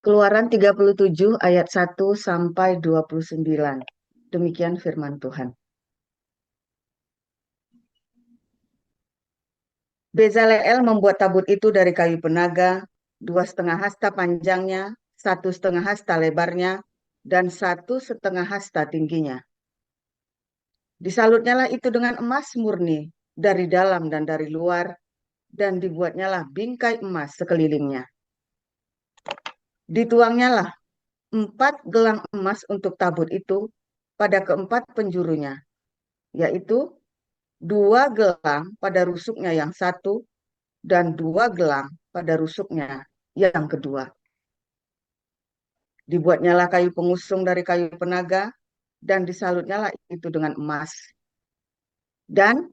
Keluaran 37 ayat 1 sampai 29. Demikian firman Tuhan. Bezaleel membuat tabut itu dari kayu penaga, 2,5 hasta panjangnya, 1,5 hasta lebarnya, dan 1,5 hasta tingginya. Disalutnyalah itu dengan emas murni dari dalam dan dari luar, dan dibuatnyalah bingkai emas sekelilingnya. Dituangnyalah 4 gelang emas untuk tabut itu pada keempat penjurunya, yaitu 2 gelang pada rusuknya yang satu dan 2 gelang pada rusuknya yang kedua. Dibuatnyalah kayu pengusung dari kayu penaga dan disalutnyalah itu dengan emas. Dan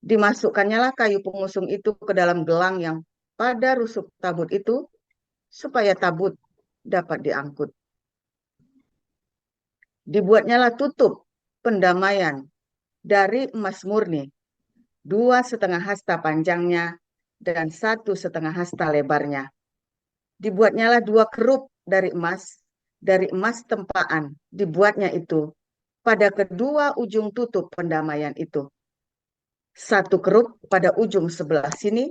dimasukkannya kayu pengusung itu ke dalam gelang yang pada rusuk tabut itu supaya tabut dapat diangkut. Dibuatnyalah tutup pendamaian dari emas murni, 2,5 hasta panjangnya dan 1,5 hasta lebarnya. Dibuatnyalah 2 kerup dari emas tempaan, dibuatnya itu pada kedua ujung tutup pendamaian itu. 1 kerup pada ujung sebelah sini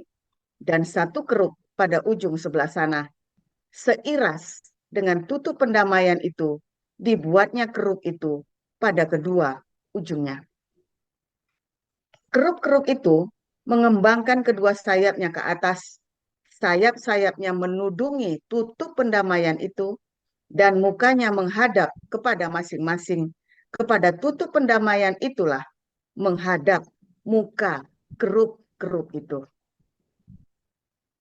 dan 1 kerup pada ujung sebelah sana. Seiras dengan tutup pendamaian itu, dibuatnya kerup itu pada kedua ujungnya. Kerup-kerup itu mengembangkan kedua sayapnya ke atas. Sayap-sayapnya menudungi tutup pendamaian itu dan mukanya menghadap kepada masing-masing. Kepada tutup pendamaian itulah menghadap muka kerup-kerup itu.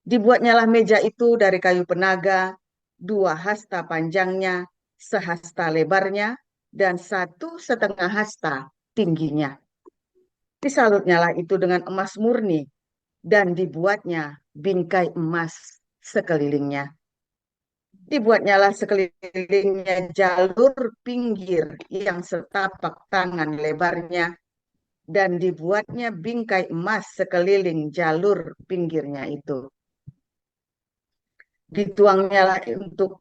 Dibuatnyalah meja itu dari kayu penaga, 2 hasta panjangnya, 1 hasta lebarnya, dan 1,5 hasta tingginya. Disalutnyalah itu dengan emas murni, dan dibuatnya bingkai emas sekelilingnya. Dibuatnyalah sekelilingnya jalur pinggir yang setapak tangan lebarnya, dan dibuatnya bingkai emas sekeliling jalur pinggirnya itu. Dituangnyalah untuk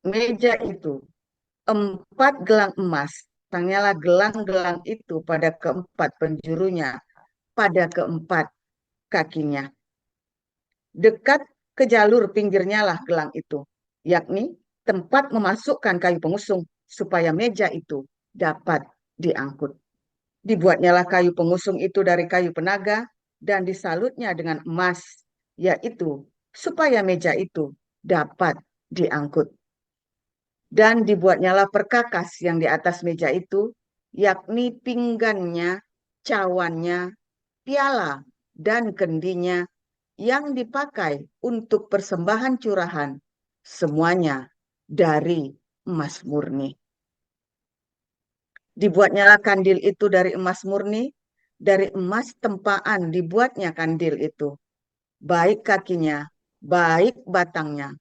meja itu 4 gelang emas, tangnyalah gelang-gelang itu pada keempat penjurunya, pada keempat kakinya. Dekat ke jalur pinggirnya lah gelang itu, yakni tempat memasukkan kayu pengusung supaya meja itu dapat diangkut. Dibuatnyalah kayu pengusung itu dari kayu penaga dan disalutnya dengan emas, yaitu supaya meja itu dapat diangkut. Dan dibuatnyalah perkakas yang di atas meja itu, yakni pinggannya, cawannya, piala, dan kendinya yang dipakai untuk persembahan curahan, semuanya dari emas murni. Dibuatnyalah kandil itu dari emas murni, dari emas tempaan dibuatnya kandil itu, baik kakinya, baik batangnya,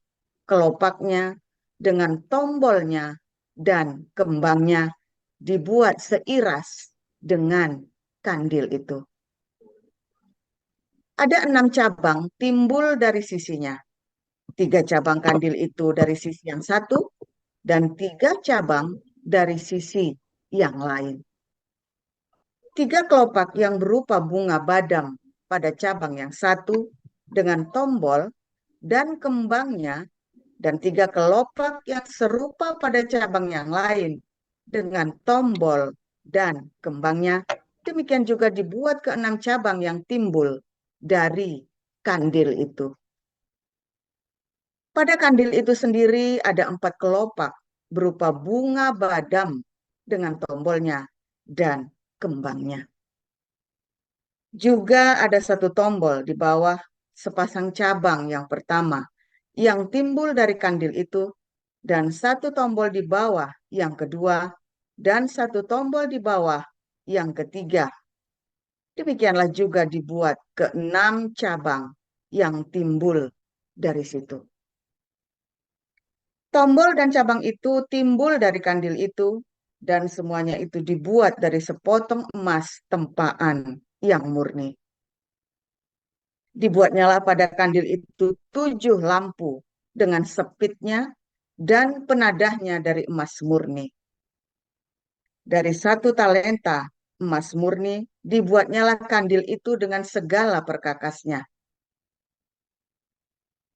kelopaknya, dengan tombolnya, dan kembangnya dibuat seiras dengan kandil itu. Ada 6 cabang timbul dari sisinya. 3 cabang kandil itu dari sisi yang satu, dan 3 cabang dari sisi yang lain. 3 kelopak yang berupa bunga badam pada cabang yang satu dengan tombol dan kembangnya, dan 3 kelopak yang serupa pada cabang yang lain dengan tombol dan kembangnya. Demikian juga dibuat ke-6 cabang yang timbul dari kandil itu. Pada kandil itu sendiri ada 4 kelopak berupa bunga badam dengan tombolnya dan kembangnya. Juga ada 1 tombol di bawah sepasang cabang yang pertama yang timbul dari kandil itu, dan 1 tombol di bawah yang kedua, dan 1 tombol di bawah yang ketiga. Demikianlah juga dibuat ke-6 cabang yang timbul dari situ. Tombol dan cabang itu timbul dari kandil itu, dan semuanya itu dibuat dari sepotong emas tempaan yang murni. Dibuatnyalah pada kandil itu 7 lampu dengan sepitnya, dan penadahnya dari emas murni. Dari 1 talenta emas murni dibuatnyalah kandil itu dengan segala perkakasnya.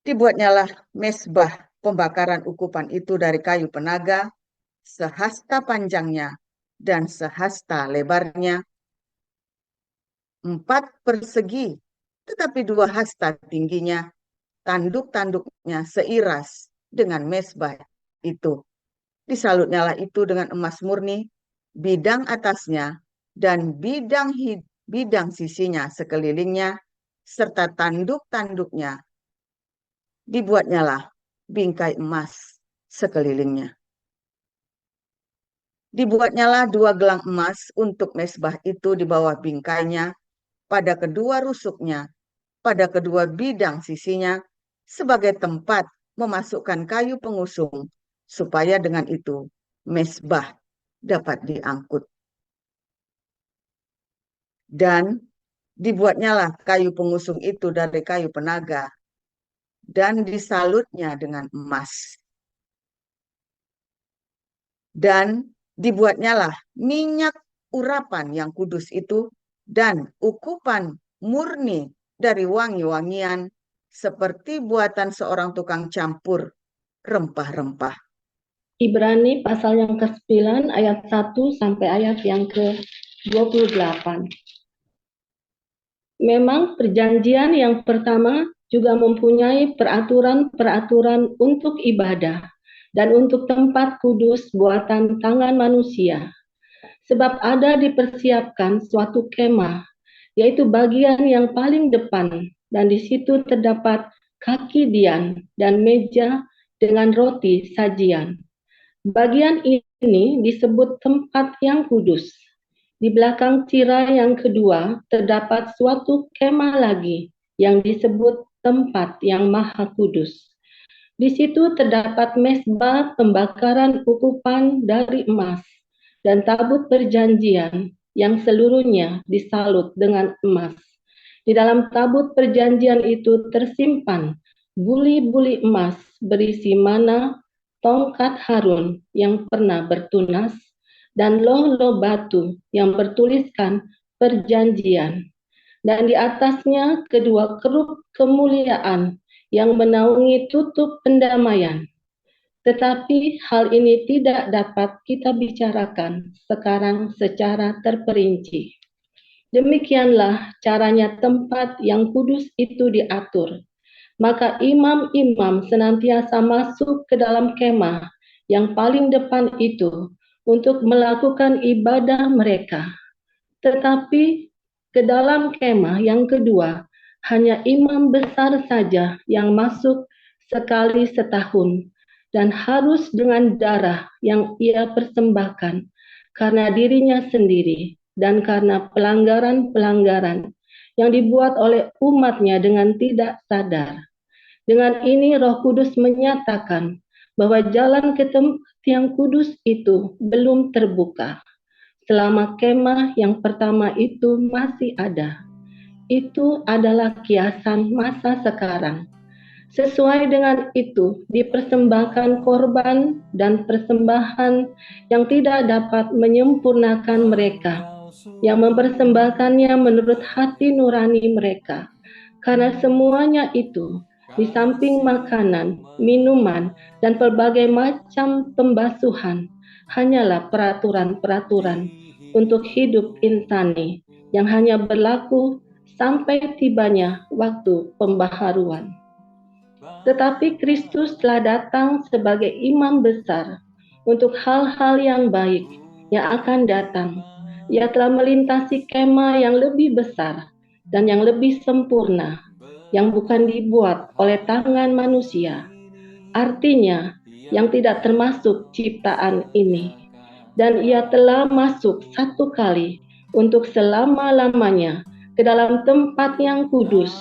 Dibuatnyalah mezbah pembakaran ukupan itu dari kayu penaga, sehasta panjangnya dan sehasta lebarnya, 4 persegi, tetapi 2 hasta tingginya, tanduk-tanduknya seiras dengan mezbah itu. Disalutnyalah itu dengan emas murni, bidang atasnya dan bidang sisinya sekelilingnya, serta tanduk-tanduknya. Dibuatnyalah bingkai emas sekelilingnya. Dibuatnyalah 2 gelang emas untuk mezbah itu di bawah bingkainya, pada kedua rusuknya, pada kedua bidang sisinya, sebagai tempat memasukkan kayu pengusung, supaya dengan itu mezbah dapat diangkut. Dan dibuatnyalah kayu pengusung itu dari kayu penaga, dan disalutnya dengan emas. Dan dibuatnyalah minyak urapan yang kudus itu, dan ukupan murni dari wangi-wangian, seperti buatan seorang tukang campur rempah-rempah. Ibrani pasal yang ke-9 ayat 1 sampai ayat yang ke-28. Memang perjanjian yang pertama juga mempunyai peraturan-peraturan untuk ibadah dan untuk tempat kudus buatan tangan manusia. Sebab ada dipersiapkan suatu kemah, yaitu bagian yang paling depan, dan di situ terdapat kaki dian dan meja dengan roti sajian. Bagian ini disebut tempat yang kudus. Di belakang tirai yang kedua terdapat suatu kemah lagi yang disebut tempat yang maha kudus. Di situ terdapat mezbah pembakaran ukupan dari emas dan tabut perjanjian yang seluruhnya disalut dengan emas. Di dalam tabut perjanjian itu tersimpan buli-buli emas berisi mana, tongkat Harun yang pernah bertunas, dan loh-loh batu yang bertuliskan perjanjian. Dan di atasnya kedua kerup kemuliaan yang menaungi tutup pendamaian. Tetapi hal ini tidak dapat kita bicarakan sekarang secara terperinci. Demikianlah caranya tempat yang kudus itu diatur. Maka imam-imam senantiasa masuk ke dalam kemah yang paling depan itu untuk melakukan ibadah mereka. Tetapi ke dalam kemah yang kedua, hanya imam besar saja yang masuk sekali setahun, dan harus dengan darah yang ia persembahkan karena dirinya sendiri dan karena pelanggaran-pelanggaran yang dibuat oleh umatnya dengan tidak sadar. Dengan ini Roh Kudus menyatakan bahwa jalan ke tempat yang kudus itu belum terbuka selama kemah yang pertama itu masih ada. Itu adalah kiasan masa sekarang. Sesuai dengan itu, dipersembahkan korban dan persembahan yang tidak dapat menyempurnakan mereka, yang mempersembahkannya menurut hati nurani mereka. Karena semuanya itu, di samping makanan, minuman, dan berbagai macam pembasuhan, hanyalah peraturan-peraturan untuk hidup insani yang hanya berlaku sampai tibanya waktu pembaharuan. Tetapi Kristus telah datang sebagai imam besar untuk hal-hal yang baik yang akan datang. Ia telah melintasi kemah yang lebih besar dan yang lebih sempurna, yang bukan dibuat oleh tangan manusia. Artinya, yang tidak termasuk ciptaan ini. Dan ia telah masuk satu kali untuk selama-lamanya ke dalam tempat yang kudus,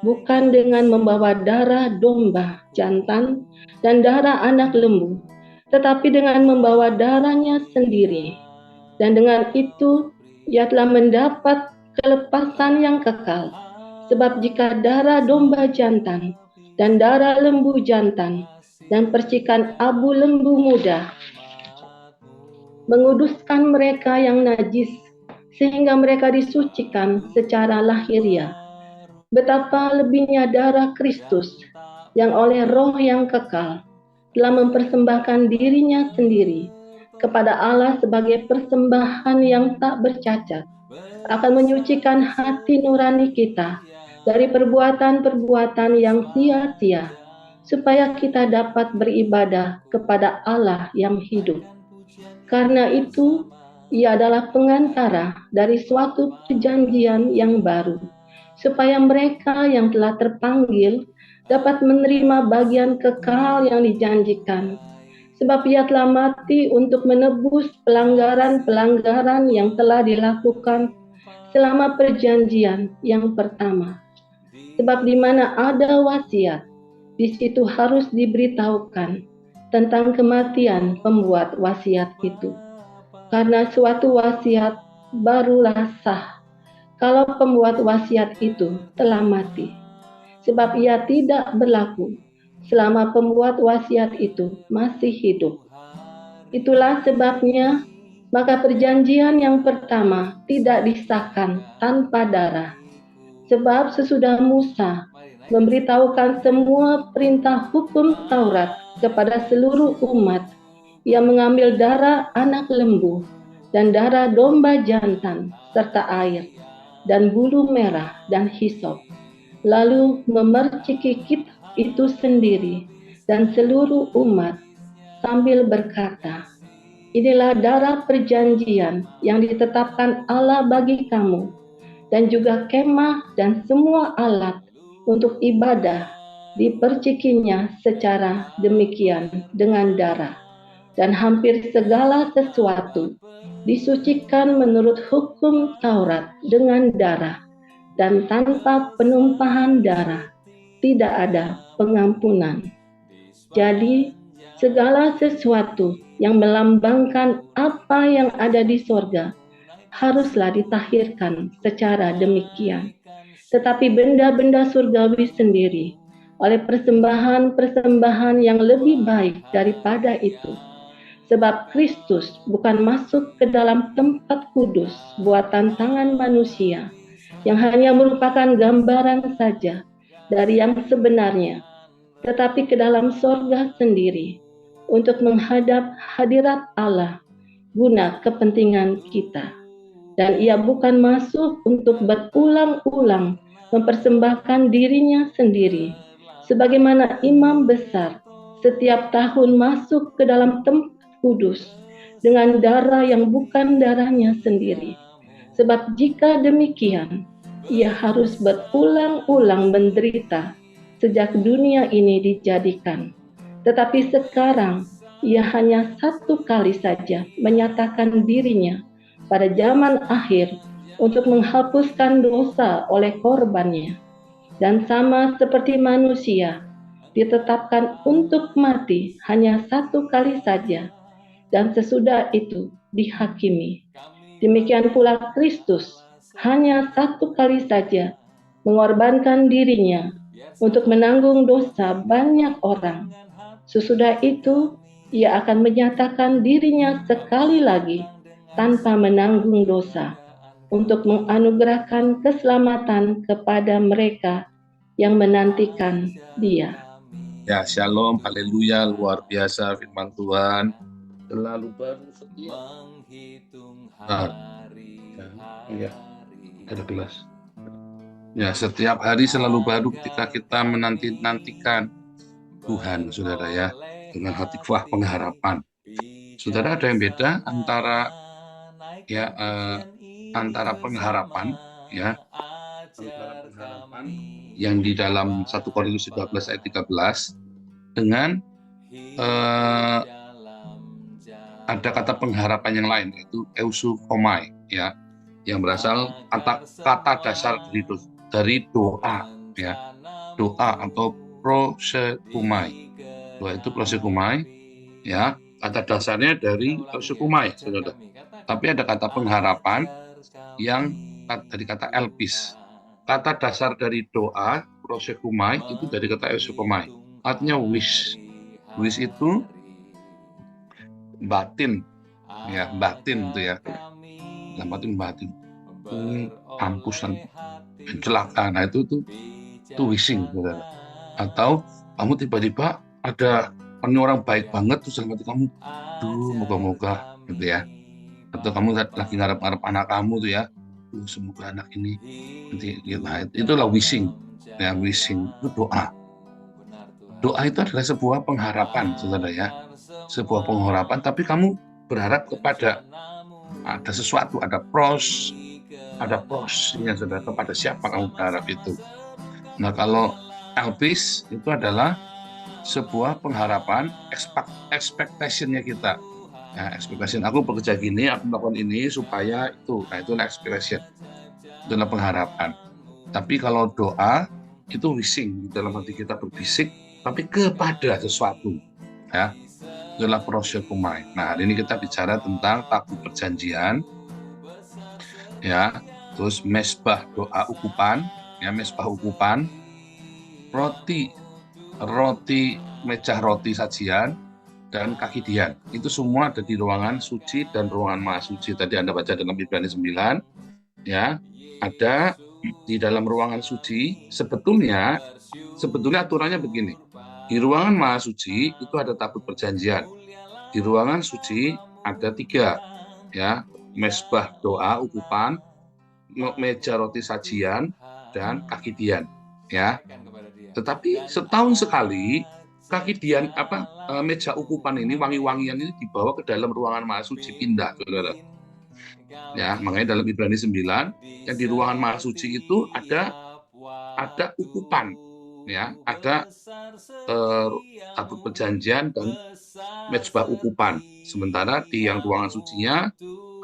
bukan dengan membawa darah domba jantan dan darah anak lembu, tetapi dengan membawa darahnya sendiri. Dan dengan itu, ia telah mendapat kelepasan yang kekal. Sebab jika darah domba jantan dan darah lembu jantan dan percikan abu lembu muda, menguduskan mereka yang najis, sehingga mereka disucikan secara lahiriah. Betapa lebihnya darah Kristus yang oleh roh yang kekal telah mempersembahkan dirinya sendiri kepada Allah sebagai persembahan yang tak bercacat, akan menyucikan hati nurani kita dari perbuatan-perbuatan yang sia-sia, supaya kita dapat beribadah kepada Allah yang hidup. Karena itu, Ia adalah pengantara dari suatu perjanjian yang baru, supaya mereka yang telah terpanggil dapat menerima bagian kekal yang dijanjikan. Sebab Ia telah mati untuk menebus pelanggaran-pelanggaran yang telah dilakukan selama perjanjian yang pertama. Sebab di mana ada wasiat, di situ harus diberitahukan tentang kematian pembuat wasiat itu. Karena suatu wasiat barulah sah kalau pembuat wasiat itu telah mati. Sebab ia tidak berlaku selama pembuat wasiat itu masih hidup. Itulah sebabnya maka perjanjian yang pertama tidak disahkan tanpa darah. Sebab sesudah Musa memberitahukan semua perintah hukum Taurat kepada seluruh umat, ia mengambil darah anak lembu dan darah domba jantan serta air dan bulu merah dan hisop, lalu memerciki kitab itu sendiri dan seluruh umat sambil berkata, "Inilah darah perjanjian yang ditetapkan Allah bagi kamu, dan juga kemah dan semua alat untuk ibadah dipercikinya secara demikian dengan darah. Dan hampir segala sesuatu disucikan menurut hukum Taurat dengan darah, dan tanpa penumpahan darah tidak ada pengampunan. Jadi segala sesuatu yang melambangkan apa yang ada di sorga haruslah ditahirkan secara demikian. Tetapi benda-benda surgawi sendiri oleh persembahan-persembahan yang lebih baik daripada itu. Sebab Kristus bukan masuk ke dalam tempat kudus buatan tangan manusia, yang hanya merupakan gambaran saja dari yang sebenarnya, tetapi ke dalam sorga sendiri, untuk menghadap hadirat Allah guna kepentingan kita. Dan ia bukan masuk untuk berulang-ulang mempersembahkan dirinya sendiri, sebagaimana imam besar setiap tahun masuk ke dalam tempat kudus dengan darah yang bukan darahnya sendiri. Sebab jika demikian, ia harus berulang-ulang menderita sejak dunia ini dijadikan. Tetapi sekarang ia hanya satu kali saja menyatakan dirinya pada zaman akhir untuk menghapuskan dosa oleh korbannya. Dan sama seperti manusia, ditetapkan untuk mati hanya satu kali saja, dan sesudah itu dihakimi. Demikian pula Kristus hanya satu kali saja mengorbankan dirinya untuk menanggung dosa banyak orang. Sesudah itu ia akan menyatakan dirinya sekali lagi tanpa menanggung dosa untuk menganugerahkan keselamatan kepada mereka yang menantikan Dia. Ya, shalom, haleluya, luar biasa firman Tuhan. Selalu baru setiap ya, ada gelas. Ya, setiap hari selalu baru ketika kita menanti-nantikan Tuhan, saudara ya, dengan hati kuah pengharapan. Saudara, ada yang beda antara ya antara pengharapan ya, pengharapan yang di dalam 1 Korintus 12 ayat 13 dengan ada kata pengharapan yang lain, yaitu eusukomai ya, yang berasal kata dasar dari doa ya, doa atau prosekumai. Doa itu prosekumai ya, kata dasarnya dari eusukomai, saudara. Tapi ada kata pengharapan yang dari kata elpis. Kata dasar dari doa prosekumai itu dari kata eusukomai, artinya wish Wish itu batin, ya batin itu ya, dalam batin batin. Kampus dan celaka. Nah itu wishing, saudara. Atau kamu tiba-tiba ada orang baik banget terus dalam hati kamu, duh moga-moga gitu ya. Atau kamu lagi ngarep-ngarep anak kamu tuh ya, semoga anak ini nanti gitu. Nah, itulah wishing. Ya, wishing itu doa. Doa itu adalah sebuah pengharapan, saudara ya. Sebuah pengharapan, tapi kamu berharap kepada ada sesuatu, ada prosnya, saudara, kepada siapa kamu berharap itu. Nah, kalau Elpis itu adalah sebuah pengharapan, expectation-nya kita. Ya, expectation, aku bekerja gini, aku melakukan ini supaya itu. Nah, itulah expectation. Itulah pengharapan. Tapi kalau doa, itu wishing. Dalam hati kita berbisik, tapi kepada sesuatu. Ya, itulah prosyokumai. Nah, hari ini kita bicara tentang tabut perjanjian. Ya, terus mesbah doa ukupan. Ya, mesbah ukupan. Roti mecah roti sajian, dan kaki dian. Itu semua ada di ruangan suci dan ruangan maha suci. Tadi Anda baca dalam Ibrani 9, ya, ada di dalam ruangan suci. Sebetulnya aturannya begini. Di ruangan maha suci itu ada tabut perjanjian. Di ruangan suci ada 3, ya, mesbah doa ukupan, meja roti sajian, dan kaki dian, ya. Tetapi setahun sekali kaki dian meja ukupan ini, wangi-wangian ini dibawa ke dalam ruangan maha suci, pindah, saudara. Ya, makanya dalam Ibrani 9 yang di ruangan maha suci itu ada ukupan, ya, ada tabut perjanjian dan mezbah ukupan. Sementara di yang ruangan sucinya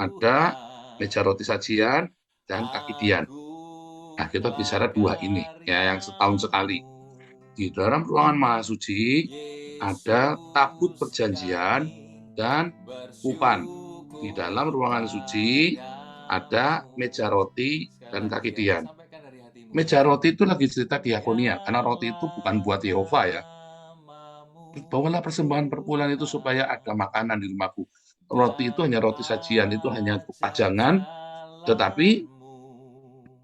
ada meja roti sajian dan kaki dian. Nah, kita bicara 2 ini, ya, yang setahun sekali. Di dalam ruangan maha suci ada tabut perjanjian dan ukupan. Di dalam ruangan suci ada meja roti dan kaki dian. Meja roti itu lagi cerita diakonia, karena roti itu bukan buat Yehova, ya. Bawalah persembahan perpuluhan itu supaya ada makanan di rumahku. Roti itu hanya roti sajian, itu hanya pajangan, tetapi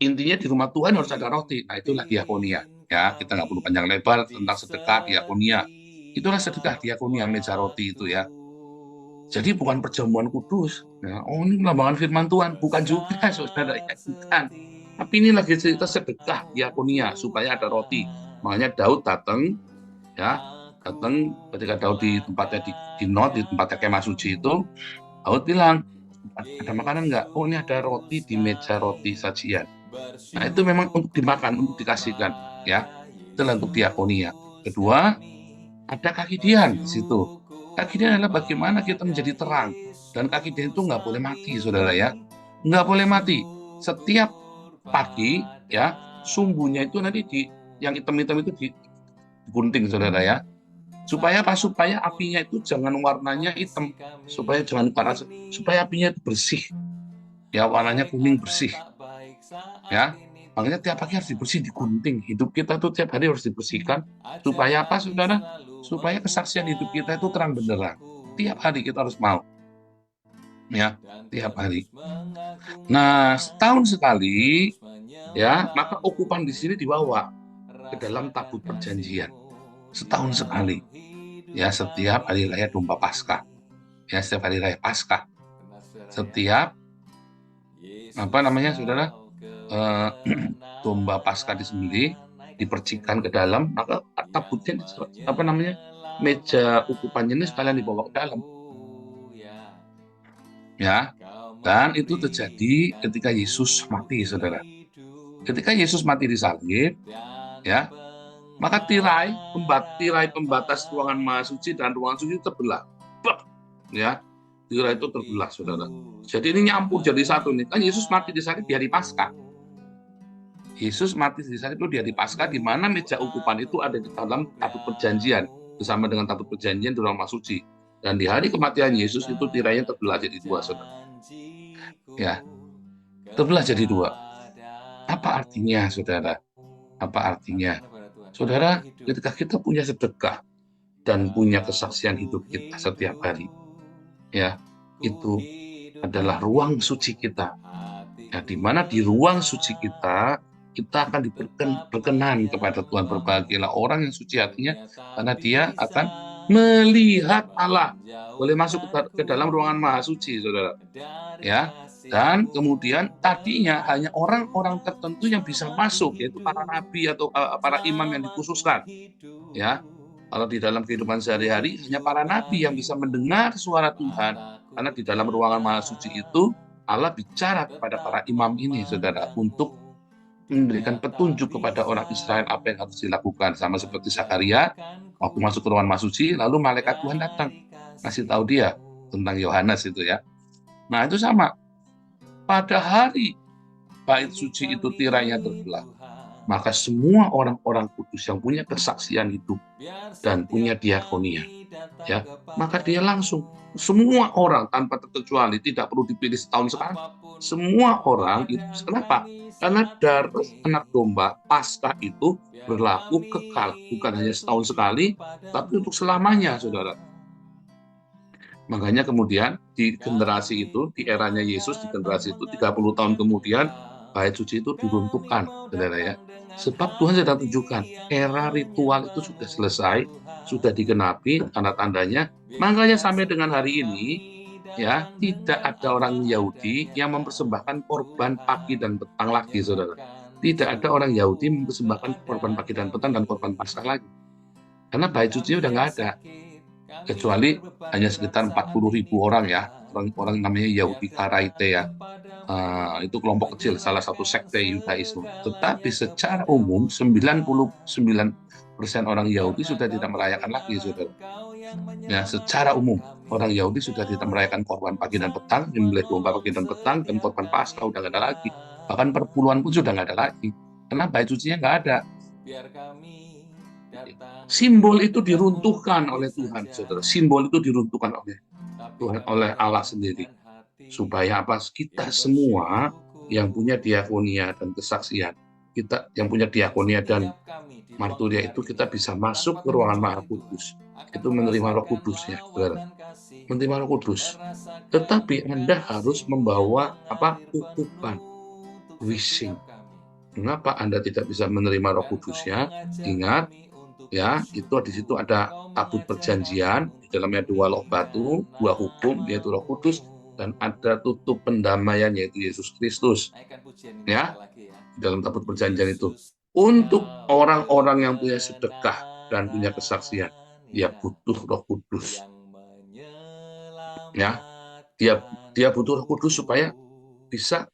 intinya di rumah Tuhan harus ada roti. Nah, itulah diakonia. Ya, kita nggak perlu panjang lebar tentang sedekah diakonia. Itulah sedekah diakonia, meja roti itu, ya. Jadi bukan perjamuan kudus. Ya, oh, ini melambangkan firman Tuhan. Bukan juga, saudara. Ya, bukan. Tapi ini lagi cerita sedekah diakonia supaya ada roti. Makanya Daud datang, ya, ketika Daud di tempatnya di Not, di tempatnya kemah suci itu, Daud bilang, ada makanan nggak? Oh, ini ada roti di meja roti sajian. Nah, itu memang untuk dimakan, untuk dikasihkan, ya. Itulah untuk diakonia. Kedua, ada kaki dian di situ. Kaki dian adalah bagaimana kita menjadi terang. Dan kaki dian itu nggak boleh mati, saudara, ya. Nggak boleh mati. Setiap pagi, ya, sumbunya itu nanti yang hitam-hitam itu digunting, saudara, ya. Supaya apa? Supaya apinya itu jangan warnanya hitam, supaya jangan panas, supaya apinya itu bersih, ya, warnanya kuning bersih, ya. Makanya tiap pagi harus dibersih, digunting. Hidup kita tuh tiap hari harus dibersihkan. Supaya apa, saudara? Supaya kesaksian hidup kita itu terang benderang. Tiap hari kita harus mau, ya, tiap hari. Nah, setahun sekali, ya, maka ukupan di sini dibawa ke dalam tabut perjanjian. Setahun sekali, ya, setiap hari raya domba Paskah, ya, setiap hari raya Paskah, setiap saudara, domba Paskah disembelih, dipercikan ke dalam, maka tabutnya meja ukupannya ini sekalian dibawa ke dalam, ya. Dan itu terjadi ketika Yesus mati, saudara. Ketika Yesus mati di salib, ya, maka tirai pembatas ruangan maha suci dan ruangan suci terbelah, ya, tirai itu terbelah, saudara. Jadi ini nyampur jadi satu nih. Kan Yesus mati di salib di hari Paskah. Yesus mati di salib itu di hari Paskah, di mana meja ukupan itu ada di dalam tabut perjanjian bersama dengan tabut perjanjian di ruang maha suci. Dan di hari kematian Yesus itu tirainya terbelah jadi 2, saudara. Ya, terbelah jadi 2. Apa artinya, saudara? Apa artinya? Saudara, ketika kita punya sedekah, dan punya kesaksian hidup kita setiap hari. Ya, itu adalah ruang suci kita. Ya, di mana di ruang suci kita akan berkenan kepada Tuhan. Berbahagialah orang yang suci hatinya, karena dia akan melihat Allah. Boleh masuk ke dalam ruangan maha suci, saudara. Ya, dan kemudian tadinya hanya orang-orang tertentu yang bisa masuk, yaitu para nabi atau para imam yang dikhususkan. Ya, kalau di dalam kehidupan sehari-hari hanya para nabi yang bisa mendengar suara Tuhan, karena di dalam ruangan maha suci itu Allah bicara kepada para imam ini, saudara, untuk memberikan petunjuk kepada orang Israel apa yang harus dilakukan. Sama seperti Zakaria, waktu masuk ke ruangan maha suci, lalu malaikat Tuhan datang, kasih tahu dia tentang Yohanes itu ya. Nah itu sama, pada hari bait suci itu tirainya terbelah, maka semua orang-orang kudus yang punya kesaksian hidup dan punya diakonia, ya, maka dia langsung, semua orang tanpa terkecuali, tidak perlu dipilih setahun sekali, semua orang itu. Kenapa? Karena darah anak domba Paskah itu berlaku kekal, bukan hanya setahun sekali, tapi untuk selamanya, saudara. Makanya kemudian di generasi itu, di eranya Yesus, di generasi itu 30 tahun kemudian bait suci itu diruntuhkan, saudara ya. Sebab Tuhan sedang tunjukkan era ritual itu sudah selesai, sudah digenapi tanda-tandanya. Makanya sampai dengan hari ini ya, tidak ada orang Yahudi yang mempersembahkan korban pagi dan petang lagi, saudara. Tidak ada orang Yahudi mempersembahkan korban pagi dan petang dan korban Paskah lagi. Karena bait suci udah nggak ada. Kecuali hanya sekitar 40.000 orang ya, orang namanya Yahudi Karaite ya. Itu kelompok kecil, salah satu sekte Yudaisme. Tetapi secara umum 99% orang Yahudi sudah tidak merayakan lagi, saudara. Ya, secara umum orang Yahudi sudah tidak merayakan korban pagi dan petang, menyembelih domba pagi dan petang, dan korban Paskah udah nggak ada lagi. Bahkan perpuluhan pun sudah nggak ada lagi, karena bait sucinya nggak ada. Simbol itu diruntuhkan oleh Tuhan, saudara. Simbol itu diruntuhkan oleh Tuhan, oleh Allah sendiri. Supaya apa? Kita semua yang punya diakonia dan kesaksian, kita yang punya diakonia dan marturia itu, kita bisa masuk ke ruangan Maha Kudus. Itu menerima Roh Kudus ya, saudara. Menerima Roh Kudus. Tetapi Anda harus membawa ukupan, wishing. Mengapa Anda tidak bisa menerima Roh Kudusnya? Ingat, ya, itu di situ ada tabut perjanjian, di dalamnya 2 loh batu, 2 hukum yaitu Roh Kudus, dan ada tutup pendamaian yaitu Yesus Kristus. Ya, di dalam tabut perjanjian itu untuk orang-orang yang punya sedekah dan punya kesaksian, dia butuh Roh Kudus. Ya, dia butuh Roh Kudus supaya bisa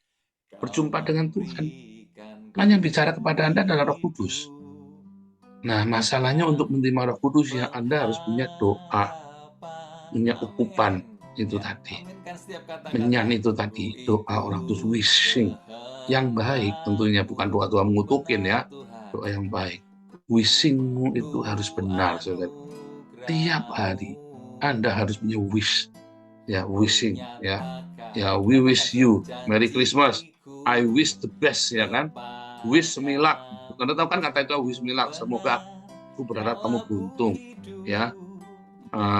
berjumpa dengan Tuhan. Kan yang bicara kepada Anda adalah Roh Kudus. Nah, masalahnya untuk menerima Roh Kudus ya Anda harus punya doa, punya ukupan itu tadi, menyan itu tadi, doa orang kudus, wishing yang baik, tentunya bukan doa-doa mengutukin ya, doa yang baik. Wishingmu itu harus benar, saudara. Tiap hari Anda harus punya wish, ya, wishing, ya, we wish you Merry Christmas, I wish the best, ya kan, wish milak. Anda tahu kan kata itu wish milak, semoga aku berharap kamu beruntung, ya.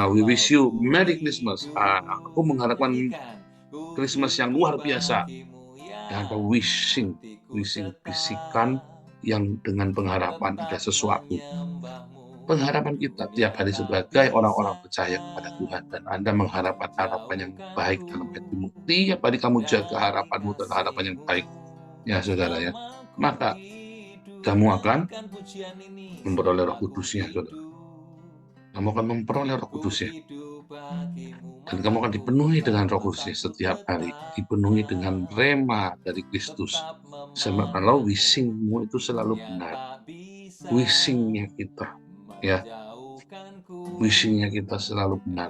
We wish you Merry Christmas. Aku mengharapkan Christmas yang luar biasa. Dan ada wishing, bisikan yang dengan pengharapan ada sesuatu. Pengharapan kita tiap hari sebagai orang-orang percaya kepada Tuhan, dan Anda mengharapkan harapan yang baik dalam hatimu. Tiap hari kamu jaga harapanmu dan harapan yang baik, ya saudara ya. Maka kamu akan memperoleh Roh Kudusnya, saudara. Kamu akan memperoleh Roh Kudusnya. Dan kamu akan dipenuhi dengan Roh Kudusnya setiap hari. Dipenuhi dengan rema dari Kristus. Sama kalau wishingmu itu selalu benar. Wishingnya kita, ya. Wishingnya kita selalu benar.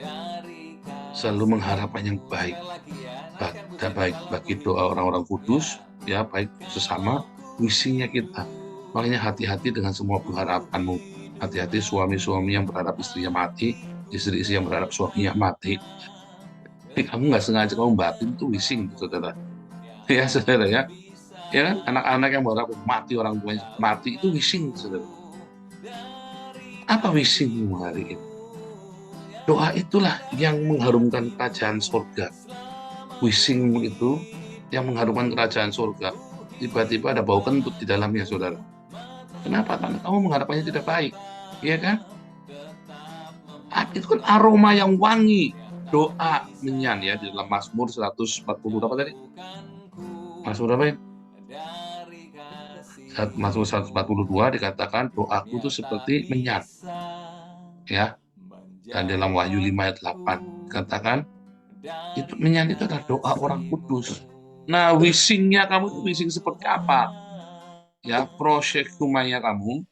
Selalu mengharapkan yang baik. Baik bagi doa orang-orang kudus, ya, baik sesama. Wishingnya kita. Makanya hati-hati dengan semua pengharapanmu. Hati-hati suami-suami yang berharap istrinya mati, istri-istri yang berharap suaminya mati. Tapi kamu nggak sengaja kamu batin itu wishing, saudara. Ya, saudara ya. Ya kan? Anak-anak yang berharap mati, orang tuanya mati, itu wishing, saudara. Apa wishingmu hari ini? Doa itulah yang mengharumkan kerajaan surga. Wishingmu itu yang mengharumkan kerajaan surga. Tiba-tiba ada bau kentut di dalamnya, saudara. Kenapa? Karena kamu mengharapkannya tidak baik. Iya kan? Itu kan aroma yang wangi. Doa menyan ya di dalam Mazmur 140 apa tadi? Mazmur apa ya? Mazmur 142 dikatakan doaku itu seperti menyan. Ya. Dan dalam Wahyu 5 ayat 8 dikatakan itu menyan itu adalah doa orang kudus. Nah, wishingnya kamu itu wishing seperti apa? Ya, prosyekumanya kamu,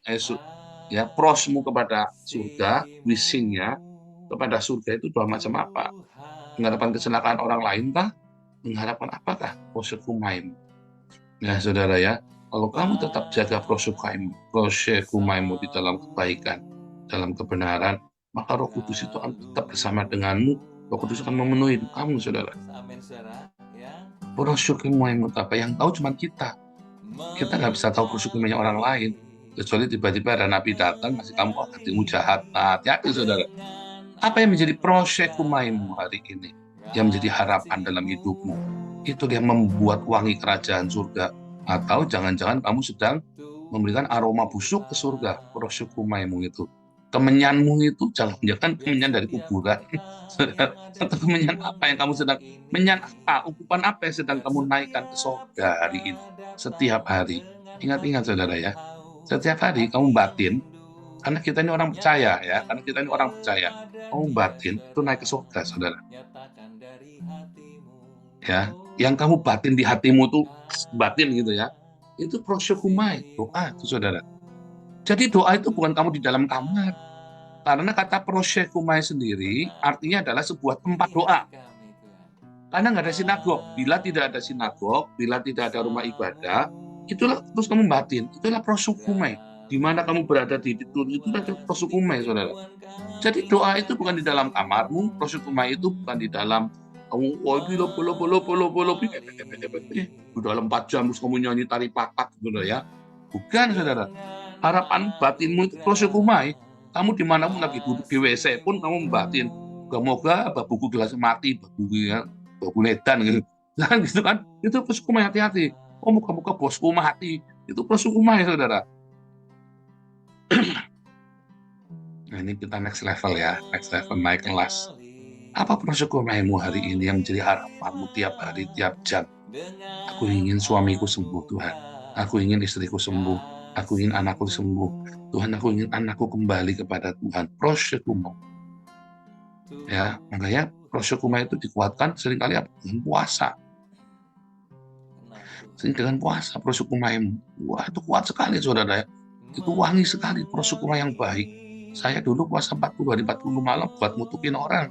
ya, prosmu kepada surga, wishingnya kepada surga itu doa macam apa? Mengharapkan kecelakaan orang lain kah? Mengharapkan apakah prosyekumaimu? Ya, saudara ya, kalau kamu tetap jaga prosyekumaimu di dalam kebaikan, dalam kebenaran, maka Roh Kudus itu akan tetap bersama denganmu. Roh Kudus akan memenuhi kamu, saudara. Prosyekumaimu apa? Yang tahu cuma kita. Kita nggak bisa tahu prosyekumainya orang lain. Kecuali tiba-tiba ada nabi datang, masih kamu hatimu jahat. Nah, hati-hati, saudara. Apa yang menjadi prosyekumaimu hari ini? Yang menjadi harapan dalam hidupmu? Itu yang membuat wangi kerajaan surga. Atau jangan-jangan kamu sedang memberikan aroma busuk ke surga. Prosyekumaimu itu. Kemenyanmu itu jangan kemenyan dari kuburan. Atau kemenyan apa yang kamu sedang, menyan apa, ukupan apa yang sedang kamu naikkan ke surga hari ini. Setiap hari. Ingat-ingat, saudara ya. Setiap hari kamu batin, karena kita ini orang percaya ya, karena kita ini orang percaya, kamu batin itu naik ke surga, saudara. Ya, yang kamu batin di hatimu tuh batin gitu ya, itu prosyekumai, doa itu, saudara. Jadi doa itu bukan kamu di dalam kamar, karena kata prosyekumai sendiri artinya adalah sebuah tempat doa. Karena nggak ada sinagog, bila tidak ada sinagog, bila tidak ada rumah ibadah, itulah terus kamu batin, itulah prosyekumai. Di mana kamu berada di itu adalah prosyekumai, saudara. Jadi doa itu bukan di dalam kamarmu, prosyekumai itu bukan di dalam kamu, dalam 4 jam terus kamu nyanyi tari pakat, saudara ya. Bukan, saudara. Harapan batinmu itu prosyekumai. Kamu dimanapun lagi duduk di WC pun kamu membatin, moga babuku gelas mati, babu nedan gitu. Jangan gitu kan, itu prosyekumai, hati-hati. Oh, muka-muka bosku mati, itu prosyekumai, saudara. Nah, ini kita next level ya, next level, naik kelas. Apa prosyekumaimu hari ini yang menjadi harapanmu tiap hari, tiap jam? Aku ingin suamiku sembuh, Tuhan. Aku ingin istriku sembuh. Aku ingin anakku sembuh. Tuhan, aku ingin anakku kembali kepada Tuhan. Prosyekumai. Ya, makanya prosyekumai itu dikuatkan seringkali dengan puasa. Dengan puasa prosyekumaimu. Wah, itu kuat sekali, saudara. Itu wangi sekali, prosyekumai yang baik. Saya dulu puasa 40 hari 40 malam buat mutukin orang.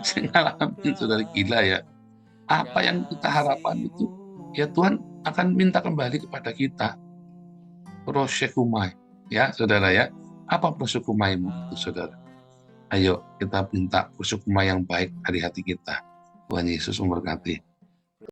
Saya ngalamin, saudara, gila ya. Apa yang kita harapkan itu, ya Tuhan akan minta kembali kepada kita. Prosyekumai, ya saudara ya. Apa prosyekumaimu itu, saudara? Ayo kita minta prosyekumai yang baik dari hati kita. Tuhan Yesus memberkati.